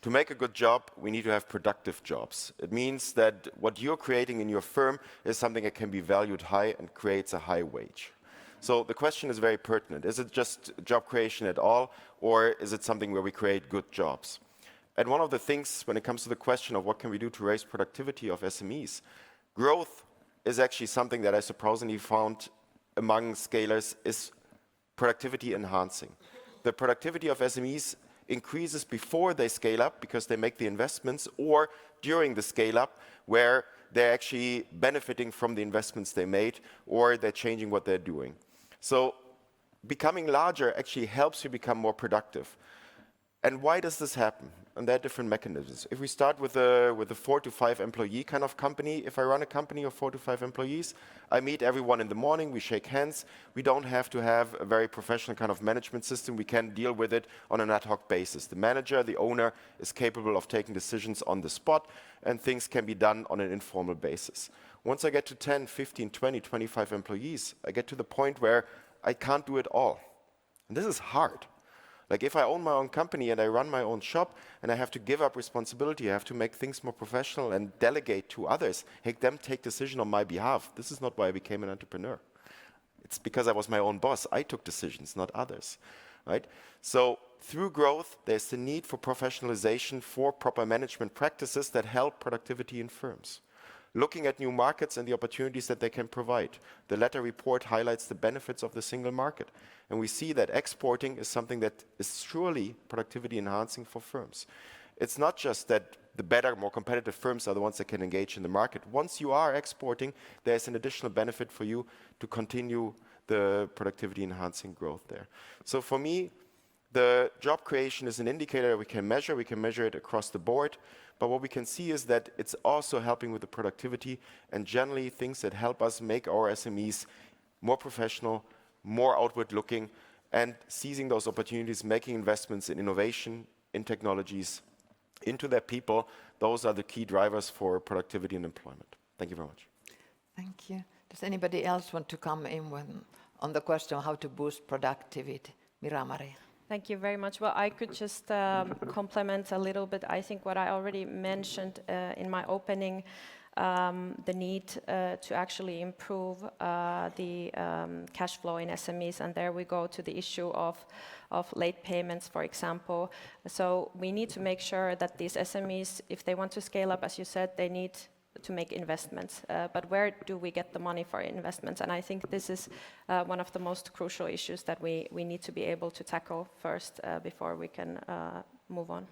To make a good job, we need to have productive jobs. It means that what you're creating in your firm is something that can be valued high and creates a high wage. So the question is very pertinent. Is it just job creation at all, or is it something where we create good jobs? And one of the things when it comes to the question of what can we do to raise productivity of SMEs, growth is actually something that I surprisingly found among scalers is productivity enhancing. The productivity of SMEs increases before they scale up because they make the investments, or during the scale up where they're actually benefiting from the investments they made, or they're changing what they're doing. So becoming larger actually helps you become more productive. And why does this happen? And there are different mechanisms. If we start with a 4 to 5 employee kind of company, if I run a company of 4 to 5 employees, I meet everyone in the morning, we shake hands. We don't have to have a very professional kind of management system. We can deal with it on an ad hoc basis. The manager, the owner, is capable of taking decisions on the spot, and things can be done on an informal basis. Once I get to 10, 15, 20, 25 employees, I get to the point where I can't do it all. And this is hard. Like if I own my own company and I run my own shop and I have to give up responsibility, I have to make things more professional and delegate to others, make them take decision on my behalf. This is not why I became an entrepreneur. It's because I was my own boss. I took decisions, not others, right? So through growth, there's the need for professionalization, for proper management practices that help productivity in firms. looking at new markets and the opportunities that they can provide. The latter report highlights the benefits of the single market. And we see that exporting is something that is surely productivity enhancing for firms. It's not just that the better, more competitive firms are the ones that can engage in the market. Once you are exporting, there's an additional benefit for you to continue the productivity enhancing growth there. So for me, the job creation is an indicator we can measure. We can measure it across the board. But what we can see is that it's also helping with the productivity and generally things that help us make our SMEs more professional, more outward looking, and seizing those opportunities, making investments in innovation, in technologies, into their people. Those are the key drivers for productivity and employment. Thank you very much.
Thank you. Does anybody else want to come in on the question of how to boost productivity? Mira-Maria.
Thank you very much. Well, I could just complement a little bit. I think what I already mentioned in my opening, the need to actually improve the cash flow in SMEs, and there we go to the issue of late payments, for example. So we need to make sure that these SMEs, if they want to scale up, as you said, they need to make investments. But where do we get the money for investments? And I think this is one of the most crucial issues that we need to be able to tackle first before we can move on.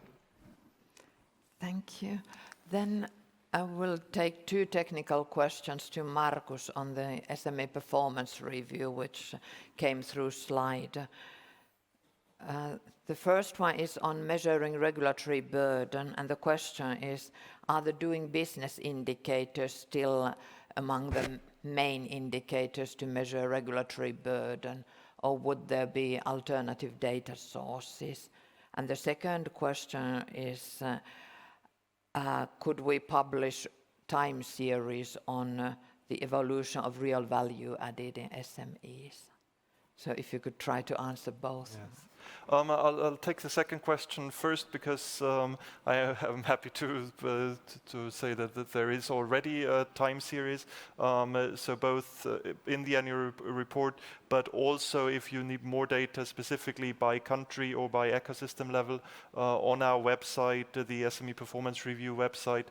Thank you. Then I will take two technical questions to Markus on the SME performance review, which came through slide. The first one is on measuring regulatory burden, and the question is, are the doing business indicators still among the main indicators to measure regulatory burden, or would there be alternative data sources? And the second question is, could we publish time series on the evolution of real value added in SMEs? So if you could try to answer both.
Yes. I'll take the second question first because I am happy to say that there is already a time series. So both in the annual report, but also if you need more data specifically by country or by ecosystem level, on our website, the SME Performance Review website,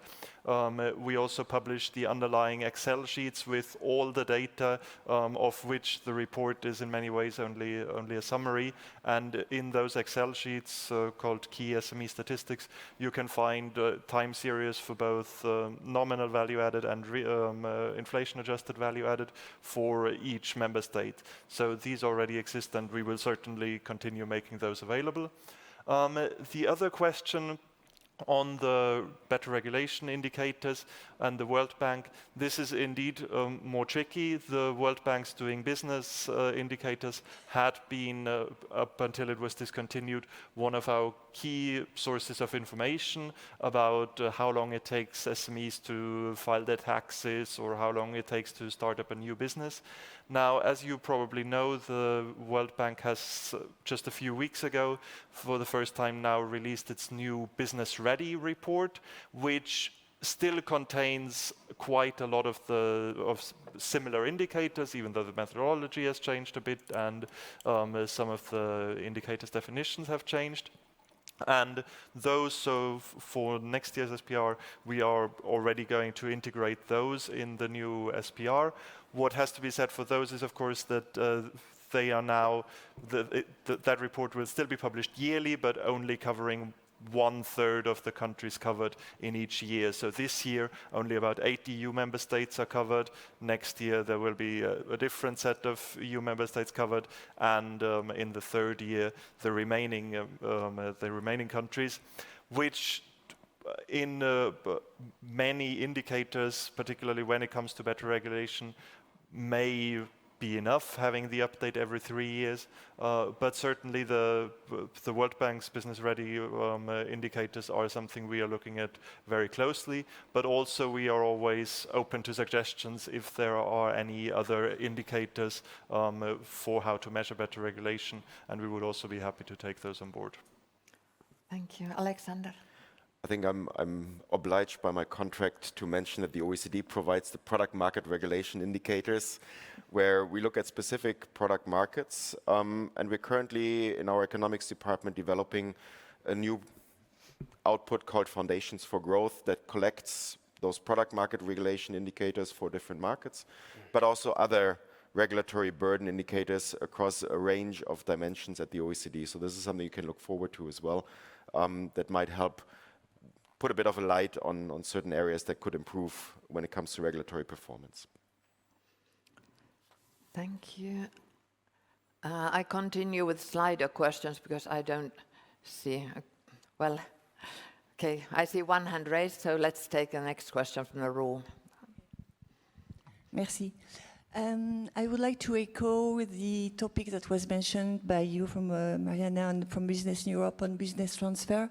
we also publish the underlying Excel sheets with all the data, of which the report is in many ways only a summary. And in those Excel sheets called Key SME Statistics, you can find time series for both nominal value added and inflation adjusted value added for each member state. So these already exist, and we will certainly continue making those available. The other question on the better regulation indicators and the World Bank, this is indeed more tricky. The World Bank's doing business indicators had been, up until it was discontinued, one of our key sources of information about how long it takes SMEs to file their taxes or how long it takes to start up a new business. Now, as you probably know, the World Bank has just a few weeks ago, for the first time now, released its new Business Ready report, which still contains quite a lot of similar indicators, even though the methodology has changed a bit and some of the indicators definitions have changed. And those, so for next year's SPR, we are already going to integrate those in the new SPR. What has to be said for those is, of course, that they are now, that report will still be published yearly, but only covering 1/3 of the countries covered in each year. So this year, only about 8 EU member states are covered. Next year, there will be a different set of EU member states covered. And in the third year, the remaining countries, which in many indicators, particularly when it comes to better regulation, may be enough, having the update every 3 years, but certainly the World Bank's Business Ready indicators are something we are looking at very closely, but also we are always open to suggestions if there are any other indicators for how to measure better regulation, and we would also be happy to take those on board.
Thank you. Alexander?
I think I'm obliged by my contract to mention that the OECD provides the product market regulation indicators, where we look at specific product markets. And we're currently in our economics department developing a new output called Foundations for Growth that collects those product market regulation indicators for different markets, but also other regulatory burden indicators across a range of dimensions at the OECD. So this is something you can look forward to as well, that might help put a bit of a light on certain areas that could improve when it comes to regulatory performance.
Thank you. I continue with Slido questions because I don't see, well, okay, I see one hand raised, so let's take the next question from the room.
Merci. I would like to echo the topic that was mentioned by you from Mariana and from Business Europe on business transfer,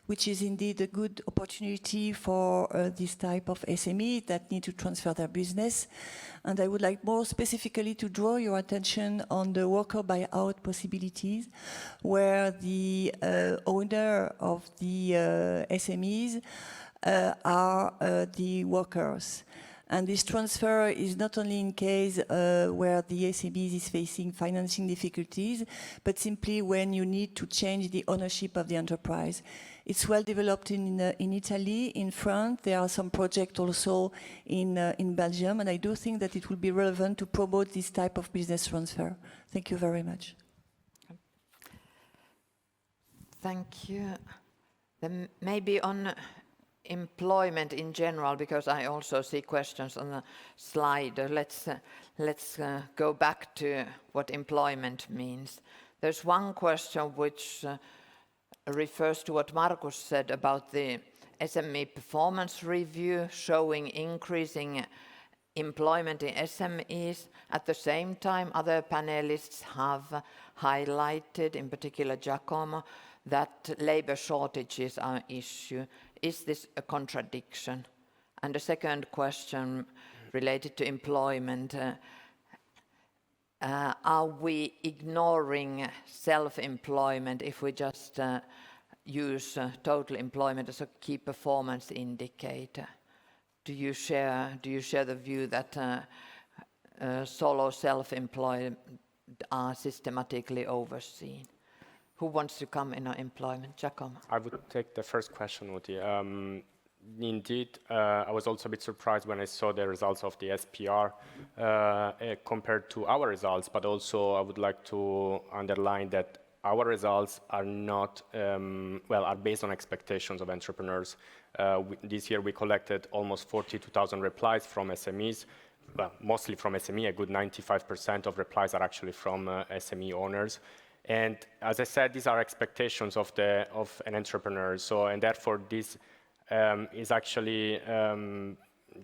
which is indeed a good opportunity for this type of SME that need to transfer their business. And I would like more specifically to draw your attention on the worker buyout possibilities, where the owner of the SMEs are the workers. And this transfer is not only in case where the SME is facing financing difficulties, but simply when you need to change the ownership of the enterprise. It's well developed in Italy, in France. There are some projects also in Belgium, and I do think that it will be relevant to promote this type of business transfer. Thank you very much.
Thank you. Then maybe on employment in general, because I also see questions on the slide. Let's go back to what employment means. There's one question which refers to what Markus said about the SME performance review showing increasing employment in SMEs. At the same time, other panelists have highlighted, in particular Giacomo, that labor shortages are an issue. Is this a contradiction? And the second question related to employment, are we ignoring self-employment if we just use total employment as a key performance indicator? Do you share the view that solo self-employed are systematically overseen? Who wants to come in on employment? Giacomo.
I would take the first question, Outi. Indeed, I was also a bit surprised when I saw the results of the SPR compared to our results, but also I would like to underline that our results are not, are based on expectations of entrepreneurs. This year we collected almost 42,000 replies from SMEs, well, mostly from SME. A good 95% of replies are actually from SME owners. And as I said, these are expectations of an entrepreneur. So, and therefore this is actually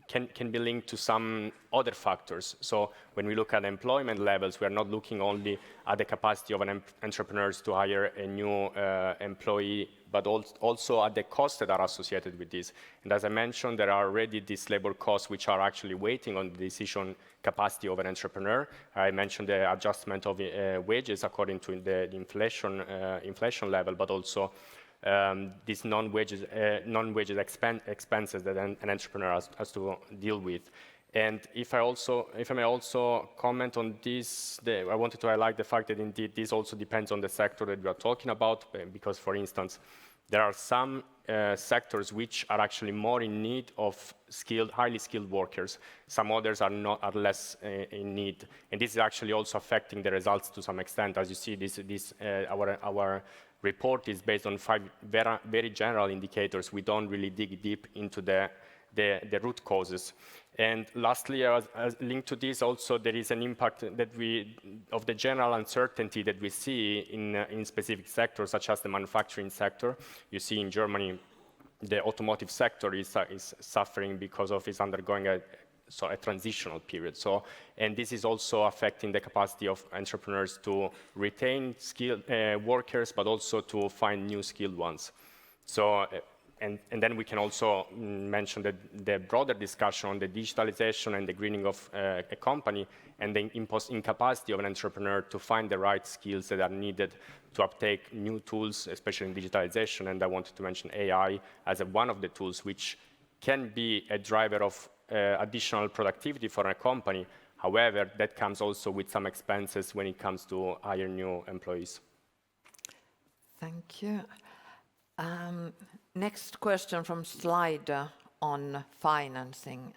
can be linked to some other factors. So when we look at employment levels, we are not looking only at the capacity of an entrepreneur to hire a new employee, but also at the costs that are associated with this. And as I mentioned, there are already these labor costs which are actually waiting on the decision capacity of an entrepreneur. I mentioned the adjustment of wages according to the inflation level, but also these non-wages expenses that an entrepreneur has to deal with. And if I may also comment on this, I wanted to highlight the fact that indeed this also depends on the sector that we are talking about, because for instance, there are some sectors which are actually more in need of highly skilled workers. Some others are less in need, and this is actually also affecting the results to some extent. As you see, our report is based on 5 very general indicators. We don't really dig deep into the root causes. And lastly, as linked to this, also there is an impact of the general uncertainty that we see in specific sectors, such as the manufacturing sector. You see in Germany, the automotive sector is suffering because it's undergoing a transitional period. And this is also affecting the capacity of entrepreneurs to retain skilled workers, but also to find new skilled ones. And then we can also mention the broader discussion on the digitalization and the greening of a company, and the incapacity of an entrepreneur to find the right skills that are needed to uptake new tools, especially in digitalization. And I wanted to mention AI as one of the tools which can be a driver of additional productivity for a company. However, that comes also with some expenses when it comes to hire new employees.
Thank you. Next question from Slido on financing.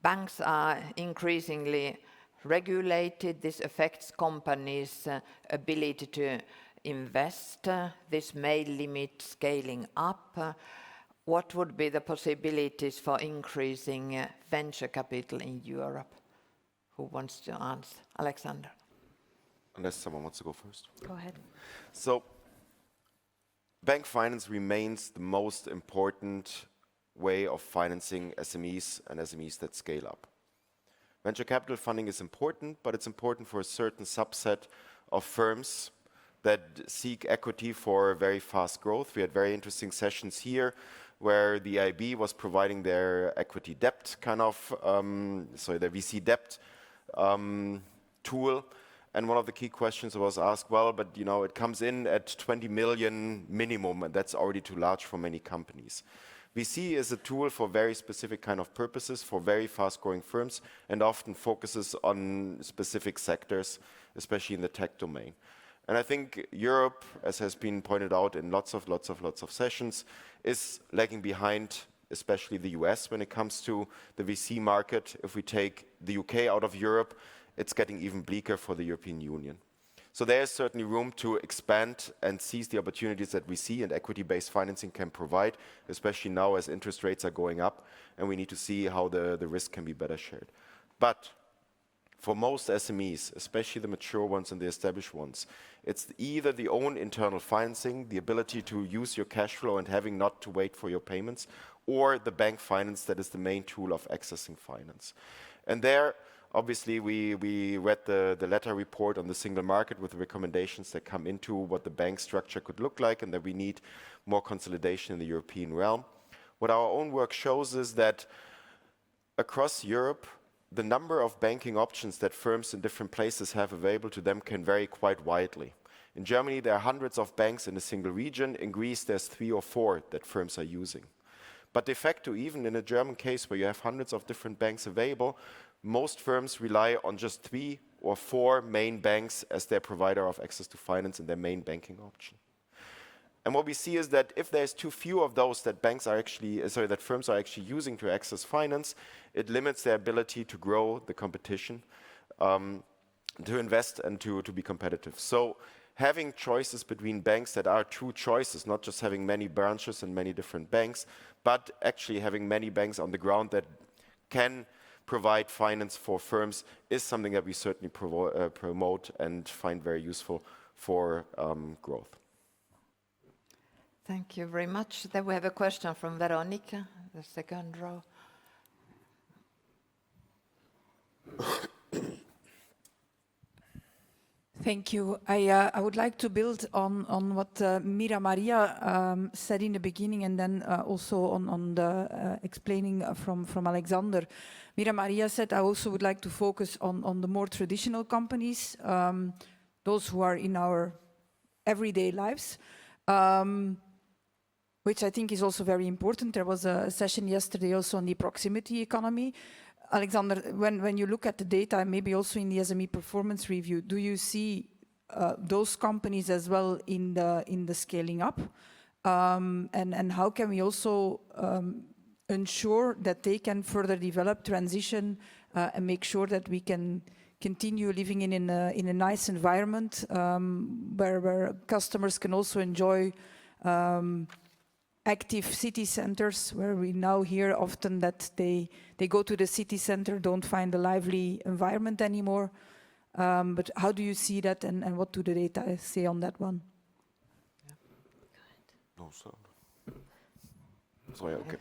Banks are increasingly regulated. This affects companies' ability to invest. This may limit scaling up. What would be the possibilities for increasing venture capital in Europe? Who wants to answer? Alexander.
Unless someone wants to go first.
Go ahead.
So, bank finance remains the most important way of financing SMEs and SMEs that scale up. Venture capital funding is important, but it's important for a certain subset of firms that seek equity for very fast growth. We had very interesting sessions here where the EIB was providing their equity debt kind of, their VC debt tool. And one of the key questions was asked, well, but you know, it comes in at 20 million minimum, and that's already too large for many companies. VC is a tool for very specific kind of purposes for very fast-growing firms and often focuses on specific sectors, especially in the tech domain. And I think Europe, as has been pointed out in lots of sessions, is lagging behind, especially the US, when it comes to the VC market. If we take the UK out of Europe, it's getting even bleaker for the European Union. So there is certainly room to expand and seize the opportunities that we see and equity-based financing can provide, especially now as interest rates are going up, and we need to see how the risk can be better shared. But for most SMEs, especially the mature ones and the established ones, it's either the own internal financing, the ability to use your cash flow and having not to wait for your payments, or the bank finance that is the main tool of accessing finance. And there, obviously, we read the letter report on the single market with the recommendations that come into what the bank structure could look like and that we need more consolidation in the European realm. What our own work shows is that across Europe, the number of banking options that firms in different places have available to them can vary quite widely. In Germany, there are hundreds of banks in a single region. In Greece, there's 3 or 4 that firms are using. But de facto, even in a German case where you have hundreds of different banks available, most firms rely on just 3 or 4 main banks as their provider of access to finance and their main banking option. And what we see is that if there's too few of those that that firms are actually using to access finance, it limits their ability to grow the competition, to invest and to be competitive. So having choices between banks that are true choices, not just having many branches and many different banks, but actually having many banks on the ground that can provide finance for firms is something that we certainly promote and find very useful for growth.
Thank you very much. Then we have a question from Veronica, the second row.
Thank you. I would like to build on what Mira-Maria said in the beginning, and then also on the explaining from Alexander. Mira-Maria said, I also would like to focus on the more traditional companies, those who are in our everyday lives, which I think is also very important. There was a session yesterday also on the proximity economy. Alexander, when you look at the data, maybe also in the SME performance review, do you see those companies as well in the scaling up? And how can we also ensure that they can further develop, transition, and make sure that we can continue living in a nice environment where customers can also enjoy active city centers, where we now hear often that they go to the city center, don't find a lively environment anymore. But how do you see that, and what do the data say on that one?
No, sorry, okay.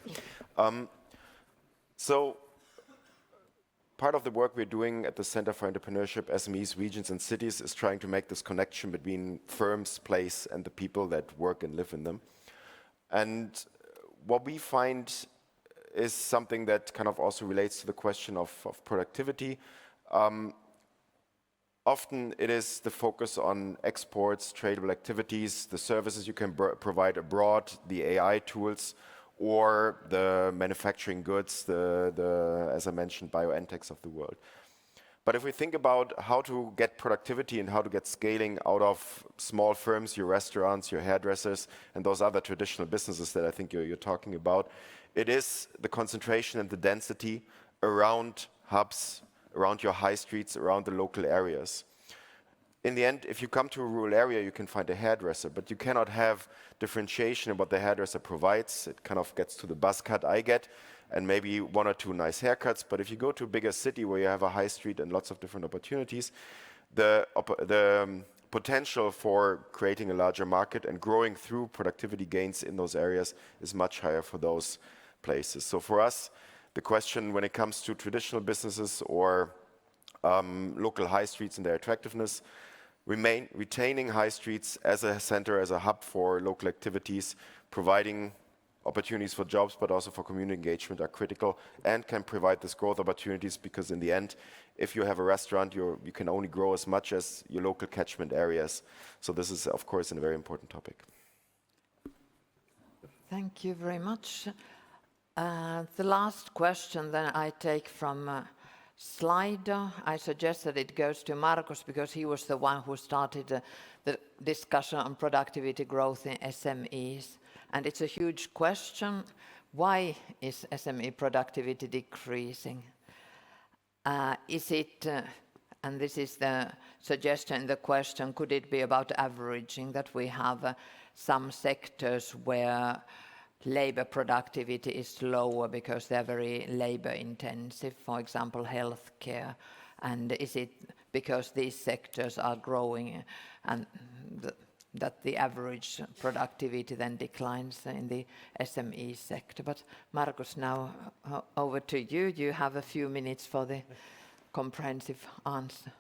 So part of the work we're doing at the Center for Entrepreneurship, SMEs, Regions and Cities is trying to make this connection between firms, place, and the people that work and live in them. And what we find is something that kind of also relates to the question of productivity. Often it is the focus on exports, tradable activities, the services you can provide abroad, the AI tools, or the manufacturing goods, as I mentioned, BioNTechs of the world. But if we think about how to get productivity and how to get scaling out of small firms, your restaurants, your hairdressers, and those other traditional businesses that I think you're talking about, it is the concentration and the density around hubs, around your high streets, around the local areas. In the end, if you come to a rural area, you can find a hairdresser, but you cannot have differentiation in what the hairdresser provides. It kind of gets to the buzz cut I get, and maybe 1 or 2 nice haircuts. But if you go to a bigger city where you have a high street and lots of different opportunities, the potential for creating a larger market and growing through productivity gains in those areas is much higher for those places. So for us, the question when it comes to traditional businesses or local high streets and their attractiveness, retaining high streets as a center, as a hub for local activities, providing opportunities for jobs, but also for community engagement are critical and can provide this growth opportunities, because in the end, if you have a restaurant, you can only grow as much as your local catchment areas. So this is, of course, a very important topic.
Thank you very much. The last question then I take from Slido. I suggest that it goes to Markus, because he was the one who started the discussion on productivity growth in SMEs. And it's a huge question. Why is SME productivity decreasing? Is it, and this is the suggestion in the question, could it be about averaging, that we have some sectors where labor productivity is lower because they're very labor intensive, for example, healthcare? And is it because these sectors are growing and that the average productivity then declines in the SME sector? But Markus, now over to you. You have a few minutes for the comprehensive answer.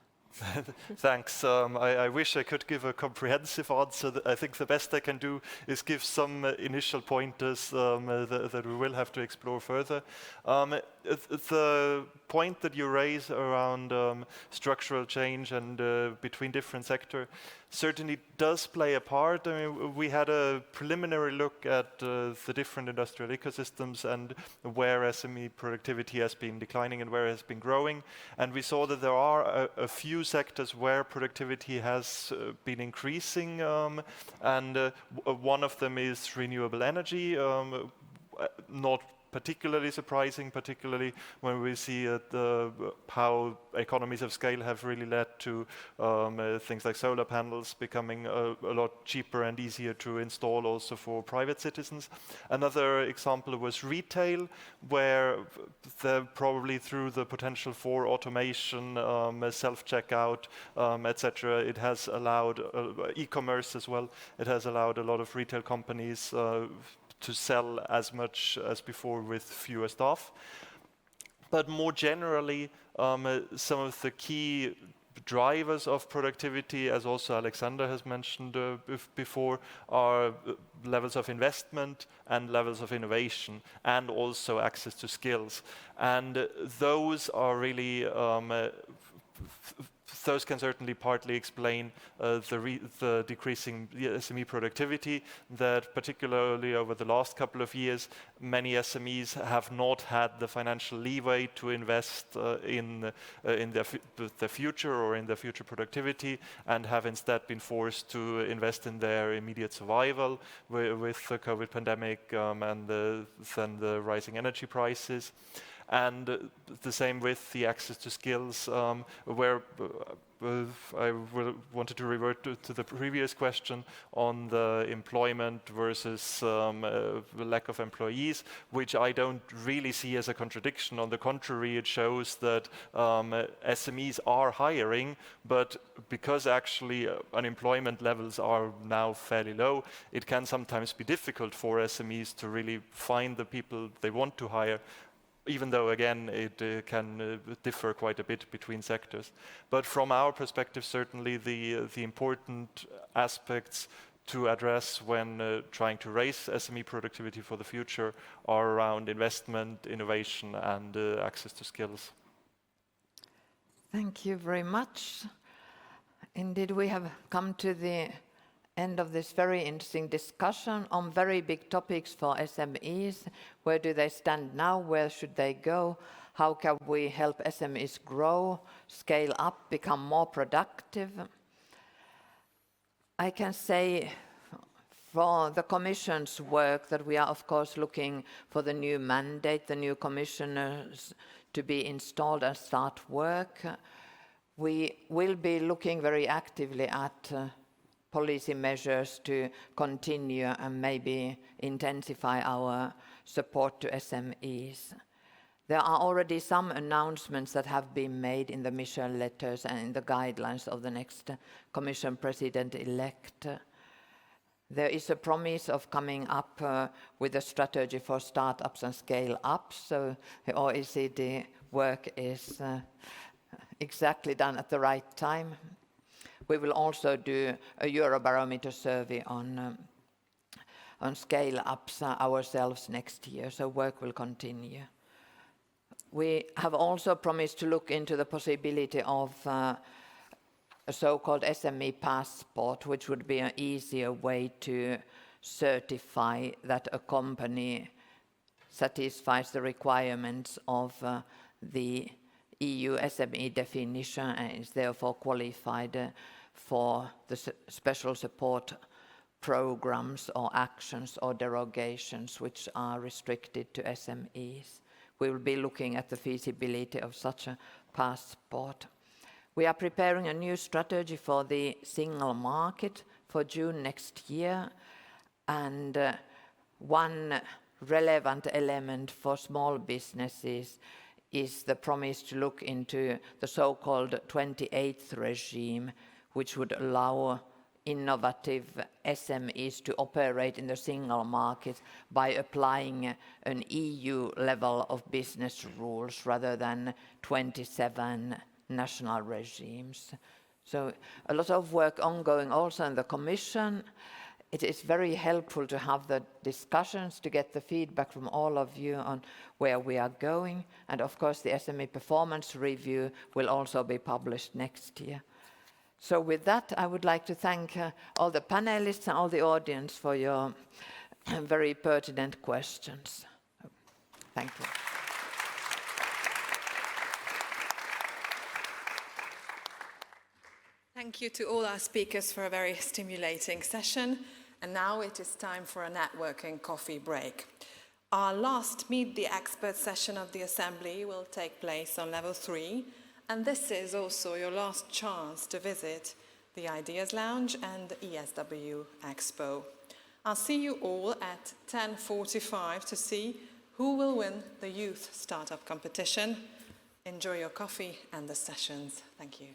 Thanks. I wish I could give a comprehensive answer. I think the best I can do is give some initial pointers that we will have to explore further. The point that you raise around structural change and between different sectors certainly does play a part. I mean, we had a preliminary look at the different industrial ecosystems and where SME productivity has been declining and where it has been growing. And we saw that there are a few sectors where productivity has been increasing, and one of them is renewable energy, not particularly surprising, particularly when we see how economies of scale have really led to things like solar panels becoming a lot cheaper and easier to install also for private citizens. Another example was retail, where probably through the potential for automation, self-checkout, etc., it has allowed e-commerce as well. It has allowed a lot of retail companies to sell as much as before with fewer staff. But more generally, some of the key drivers of productivity, as also Alexander has mentioned before, are levels of investment and levels of innovation, and also access to skills. And those are really those can certainly partly explain the decreasing SME productivity, that particularly over the last couple of years, many SMEs have not had the financial leeway to invest in their future or in their future productivity, and have instead been forced to invest in their immediate survival with the COVID pandemic and then the rising energy prices. And the same with the access to skills, where I wanted to revert to the previous question on the employment versus lack of employees, which I don't really see as a contradiction. On the contrary, it shows that SMEs are hiring, but because actually unemployment levels are now fairly low, it can sometimes be difficult for SMEs to really find the people they want to hire, even though, again, it can differ quite a bit between sectors. But from our perspective, certainly the important aspects to address when trying to raise SME productivity for the future are around investment, innovation, and access to skills.
Thank you very much. Indeed, we have come to the end of this very interesting discussion on very big topics for SMEs. Where do they stand now? Where should they go? how can we help SMEs grow, scale up, become more productive? I can say for the Commission's work that we are, of course, looking for the new mandate, the new commissioners to be installed and start work. We will be looking very actively at policy measures to continue and maybe intensify our support to SMEs. There are already some announcements that have been made in the mission letters and in the guidelines of the next Commission President-elect. There is a promise of coming up with a strategy for startups and scale-ups, so the OECD work is exactly done at the right time. We will also do a Eurobarometer survey on scale-ups ourselves next year, so work will continue. We have also promised to look into the possibility of a so-called SME passport, which would be an easier way to certify that a company satisfies the requirements of the EU SME definition and is therefore qualified for the special support programs or actions or derogations which are restricted to SMEs. We will be looking at the feasibility of such a passport. We are preparing a new strategy for the single market for June next year, and one relevant element for small businesses is the promise to look into the so-called 28th regime, which would allow innovative SMEs to operate in the single market by applying an EU level of business rules rather than 27 national regimes. So a lot of work ongoing also in the Commission. It is very helpful to have the discussions, to get the feedback from all of you on where we are going. And of course, the SME performance review will also be published next year. So with that, I would like to thank all the panelists and all the audience for your very pertinent questions. Thank you.
Thank you to all our speakers for a very stimulating session. And now it is time for a networking coffee break. Our last Meet the Experts session of the Assembly will take place on level 3. And this is also your last chance to visit the Ideas Lounge and the ESW Expo. I'll see you all at 10:45 to see who will win the Youth Startup Competition. Enjoy your coffee and the sessions. Thank you.